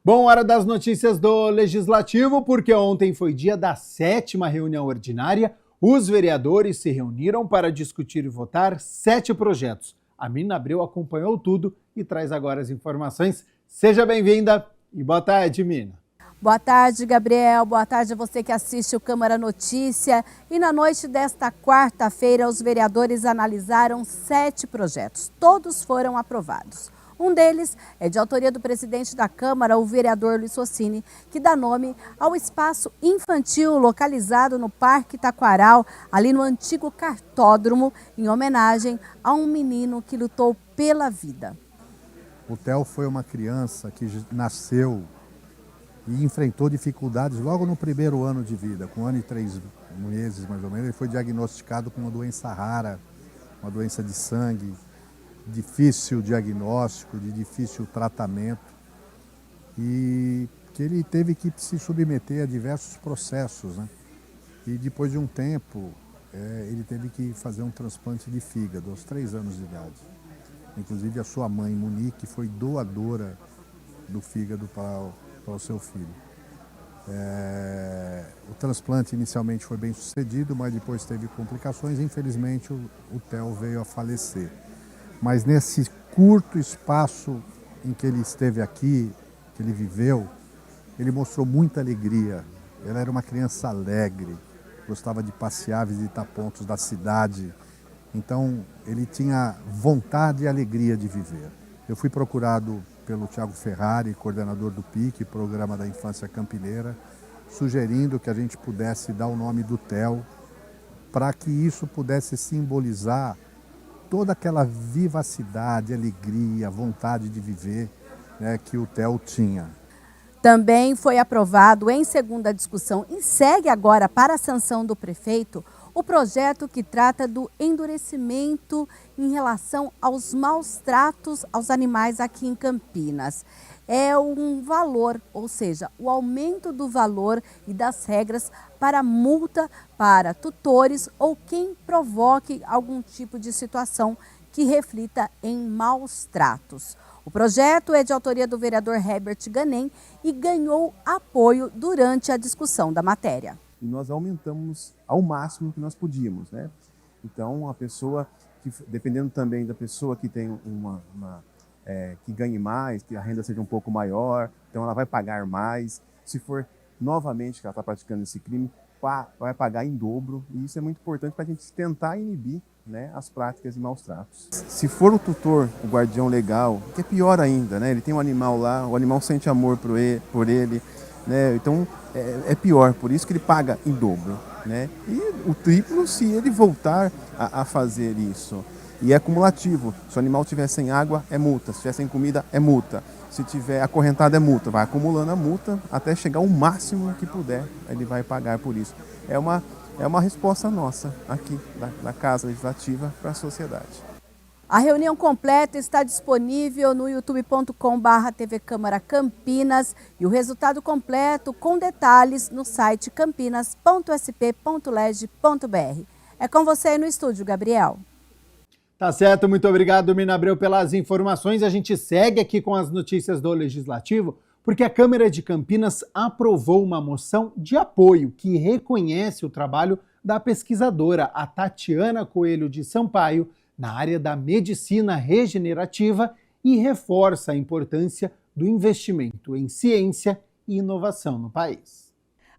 Bom, hora das notícias do Legislativo, porque ontem foi dia da 7ª reunião ordinária. Os vereadores se reuniram para discutir e votar 7 projetos. A Mina Abreu acompanhou tudo e traz agora as informações. Seja bem-vinda e boa tarde, Mina. Boa tarde, Gabriel. Boa tarde a você que assiste o Câmara Notícia. E na noite desta quarta-feira, os vereadores analisaram 7 projetos. Todos foram aprovados. Um deles é de autoria do presidente da Câmara, o vereador Luiz Rossini, que dá nome ao espaço infantil localizado no Parque Taquaral, ali no antigo cartódromo, em homenagem a um menino que lutou pela vida. O Theo foi uma criança que nasceu e enfrentou dificuldades logo no primeiro ano de vida. Com 1 ano e 3 meses, mais ou menos, ele foi diagnosticado com uma doença rara, uma doença de sangue, difícil diagnóstico, de difícil tratamento, e que ele teve que se submeter a diversos processos, né? E depois de um tempo, ele teve que fazer um transplante de fígado aos 3 anos de idade. Inclusive a sua mãe, Monique, foi doadora do fígado para o seu filho. O transplante inicialmente foi bem sucedido, mas depois teve complicações e infelizmente o Theo veio a falecer. Mas nesse curto espaço em que ele esteve aqui, que ele viveu, ele mostrou muita alegria. Ele era uma criança alegre, gostava de passear, visitar pontos da cidade. Então, ele tinha vontade e alegria de viver. Eu fui procurado pelo Thiago Ferrari, coordenador do PIC, Programa da Infância Campineira, sugerindo que a gente pudesse dar o nome do Theo, para que isso pudesse simbolizar toda aquela vivacidade, alegria, vontade de viver, né, que o Theo tinha. Também foi aprovado em segunda discussão e segue agora para a sanção do prefeito o projeto que trata do endurecimento em relação aos maus tratos aos animais aqui em Campinas. É um valor, ou seja, o aumento do valor e das regras para multa para tutores ou quem provoque algum tipo de situação que reflita em maus tratos. O projeto é de autoria do vereador Herbert Ganem e ganhou apoio durante a discussão da matéria. E nós aumentamos ao máximo que nós podíamos, né? Então, a pessoa, dependendo também da pessoa que tem que ganhe mais, que a renda seja um pouco maior, então ela vai pagar mais. Se for novamente que ela está praticando esse crime, vai pagar em dobro. E isso é muito importante para a gente tentar inibir, né, as práticas de maus tratos. Se for o tutor, o guardião legal, que é pior ainda, né? Ele tem um animal lá, o animal sente amor por ele, né? Então é pior, por isso que ele paga em dobro, né? E o triplo se ele voltar a fazer isso. E é acumulativo. Se o animal estiver sem água, é multa. Se estiver sem comida, é multa. Se estiver acorrentado, é multa. Vai acumulando a multa até chegar ao máximo que puder. Ele vai pagar por isso. É uma resposta nossa aqui da Casa Legislativa para a sociedade. A reunião completa está disponível no youtube.com/TV Câmara Campinas e o resultado completo com detalhes no site campinas.sp.leg.br. É com você aí no estúdio, Gabriel. Tá certo, muito obrigado, Mina Abreu, pelas informações. A gente segue aqui com as notícias do Legislativo, porque a Câmara de Campinas aprovou uma moção de apoio que reconhece o trabalho da pesquisadora, a Tatiana Coelho de Sampaio, na área da medicina regenerativa e reforça a importância do investimento em ciência e inovação no país.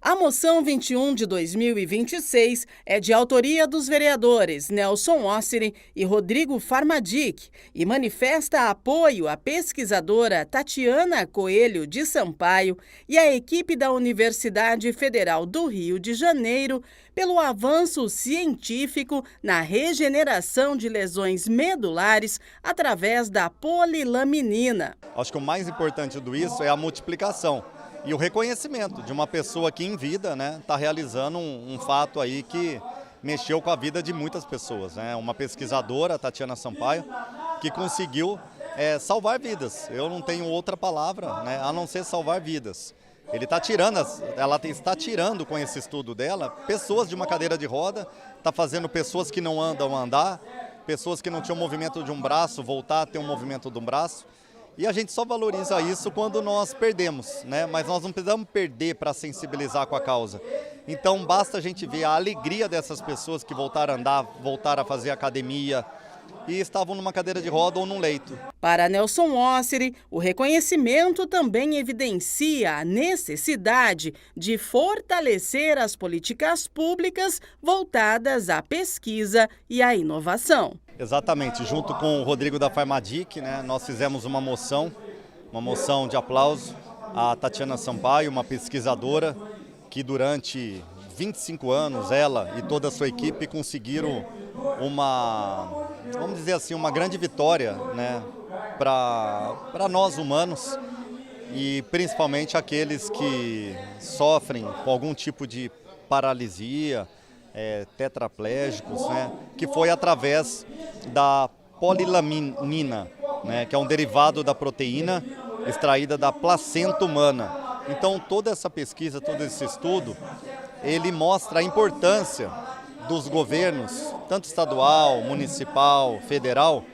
A moção 21 de 2026 é de autoria dos vereadores Nelson Ossiri e Rodrigo Farmadic e manifesta apoio à pesquisadora Tatiana Coelho de Sampaio e à equipe da Universidade Federal do Rio de Janeiro pelo avanço científico na regeneração de lesões medulares através da polilaminina. Acho que o mais importante de tudo isso é a multiplicação. E o reconhecimento de uma pessoa que em vida, né, está realizando um fato aí que mexeu com a vida de muitas pessoas, né? Uma pesquisadora, Tatiana Sampaio, que conseguiu salvar vidas. Eu não tenho outra palavra, né, a não ser salvar vidas. Ela está tirando com esse estudo dela pessoas de uma cadeira de roda, está fazendo pessoas que não andam a andar, pessoas que não tinham movimento de um braço voltar a ter um movimento de um braço. E a gente só valoriza isso quando nós perdemos, né? Mas nós não precisamos perder para sensibilizar com a causa. Então basta a gente ver a alegria dessas pessoas que voltaram a andar, voltaram a fazer academia e estavam numa cadeira de roda ou num leito. Para Nelson Ossiri, o reconhecimento também evidencia a necessidade de fortalecer as políticas públicas voltadas à pesquisa e à inovação. Exatamente, junto com o Rodrigo da Farmadic, né, nós fizemos uma moção de aplauso à Tatiana Sampaio, uma pesquisadora que durante 25 anos, ela e toda a sua equipe conseguiram vamos dizer assim, uma grande vitória, né, para nós humanos e principalmente aqueles que sofrem com algum tipo de paralisia, tetraplégicos, né, que foi através da polilaminina, né, que é um derivado da proteína extraída da placenta humana. Então toda essa pesquisa, todo esse estudo, ele mostra a importância dos governos, tanto estadual, municipal, federal,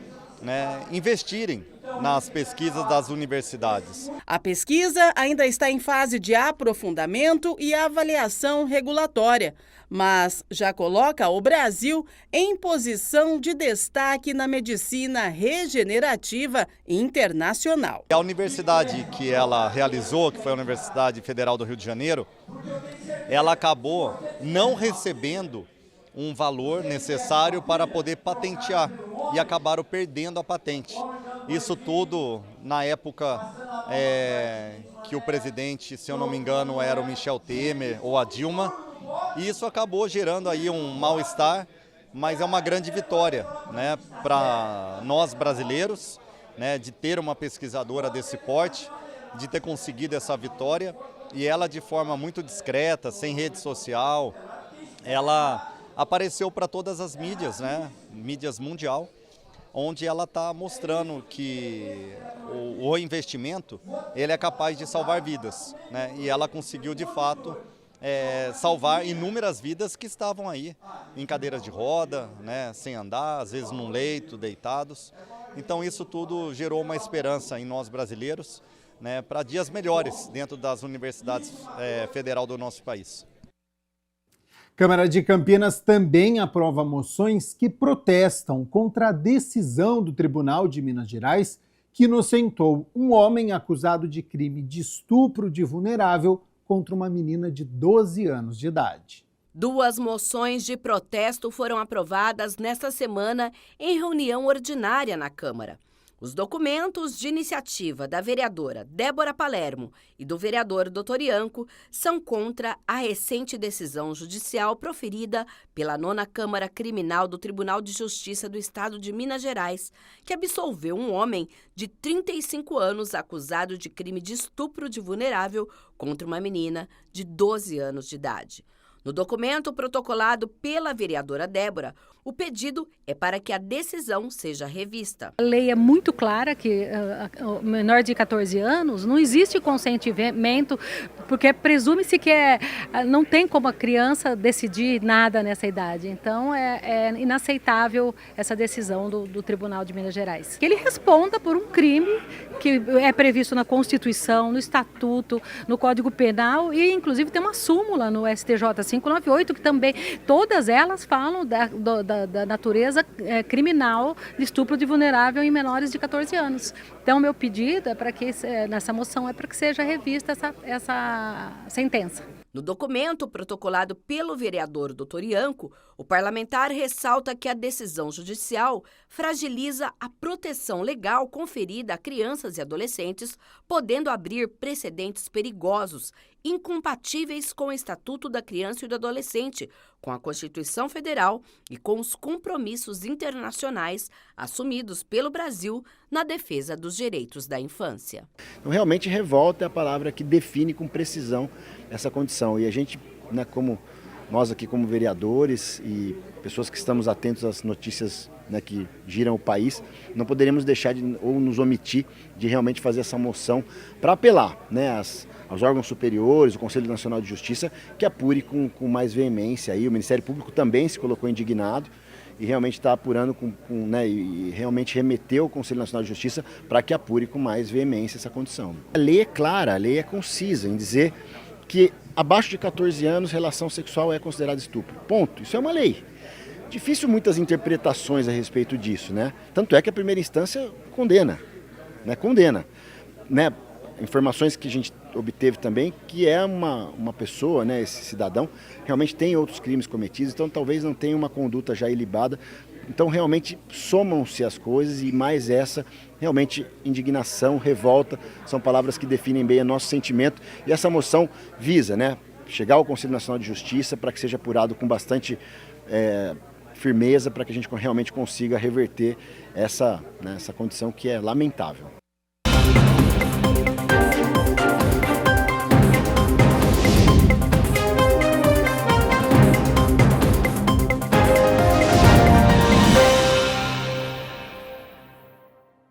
né, investirem nas pesquisas das universidades. A pesquisa ainda está em fase de aprofundamento e avaliação regulatória, mas já coloca o Brasil em posição de destaque na medicina regenerativa internacional. A universidade que ela realizou, que foi a Universidade Federal do Rio de Janeiro, ela acabou não recebendo um valor necessário para poder patentear e acabaram perdendo a patente. Isso tudo na época que o presidente, se eu não me engano, era o Michel Temer ou a Dilma, e isso acabou gerando aí um mal-estar, mas é uma grande vitória, né, para nós brasileiros, né, de ter uma pesquisadora desse porte, de ter conseguido essa vitória, e ela de forma muito discreta, sem rede social, ela apareceu para todas as mídias, né, mídias mundial, onde ela está mostrando que o investimento ele é capaz de salvar vidas, né, e ela conseguiu de fato salvar inúmeras vidas que estavam aí em cadeiras de roda, né, sem andar, às vezes num leito, deitados. Então isso tudo gerou uma esperança em nós brasileiros, né, para dias melhores dentro das universidades federal do nosso país. Câmara de Campinas também aprova moções que protestam contra a decisão do Tribunal de Minas Gerais que inocentou um homem acusado de crime de estupro de vulnerável contra uma menina de 12 anos de idade. 2 moções de protesto foram aprovadas nesta semana em reunião ordinária na Câmara. Os documentos de iniciativa da vereadora Débora Palermo e do vereador Dr. Ianco são contra a recente decisão judicial proferida pela 9ª Câmara Criminal do Tribunal de Justiça do Estado de Minas Gerais, que absolveu um homem de 35 anos acusado de crime de estupro de vulnerável contra uma menina de 12 anos de idade. No documento protocolado pela vereadora Débora, o pedido é para que a decisão seja revista. A lei é muito clara que o menor de 14 anos não existe consentimento, porque presume-se que não tem como a criança decidir nada nessa idade. Então é inaceitável essa decisão do Tribunal de Minas Gerais. Que ele responda por um crime que é previsto na Constituição, no Estatuto, no Código Penal e inclusive tem uma súmula no STJ 598 que também, todas elas falam da natureza criminal de estupro de vulnerável em menores de 14 anos. Então, meu pedido é para que, nessa moção, é para que seja revista essa sentença. No documento protocolado pelo vereador Dr. Ianco, o parlamentar ressalta que a decisão judicial fragiliza a proteção legal conferida a crianças e adolescentes, podendo abrir precedentes perigosos, incompatíveis com o Estatuto da Criança e do Adolescente, com a Constituição Federal e com os compromissos internacionais assumidos pelo Brasil na defesa dos direitos da infância. Então, realmente, revolta é a palavra que define com precisão essa condição. E a gente, né, como nós aqui como vereadores e pessoas que estamos atentos às notícias, né, que giram o país, não poderíamos deixar ou nos omitir de realmente fazer essa moção para apelar, né, aos órgãos superiores, o Conselho Nacional de Justiça, que apure com mais veemência. Aí, o Ministério Público também se colocou indignado e realmente está apurando né, e realmente remeteu ao Conselho Nacional de Justiça para que apure com mais veemência essa condição. A lei é clara, a lei é concisa em dizer que abaixo de 14 anos relação sexual é considerada estupro. Ponto. Isso é uma lei. Difícil muitas interpretações a respeito disso, né? Tanto é que a primeira instância condena, né? Condena, né? Informações que a gente obteve também que é uma pessoa, né, esse cidadão, realmente tem outros crimes cometidos, então talvez não tenha uma conduta já ilibada. Então realmente somam-se as coisas e mais essa, realmente indignação, revolta, são palavras que definem bem o nosso sentimento e essa moção visa, né, chegar ao Conselho Nacional de Justiça para que seja apurado com bastante firmeza para que a gente realmente consiga reverter essa condição que é lamentável.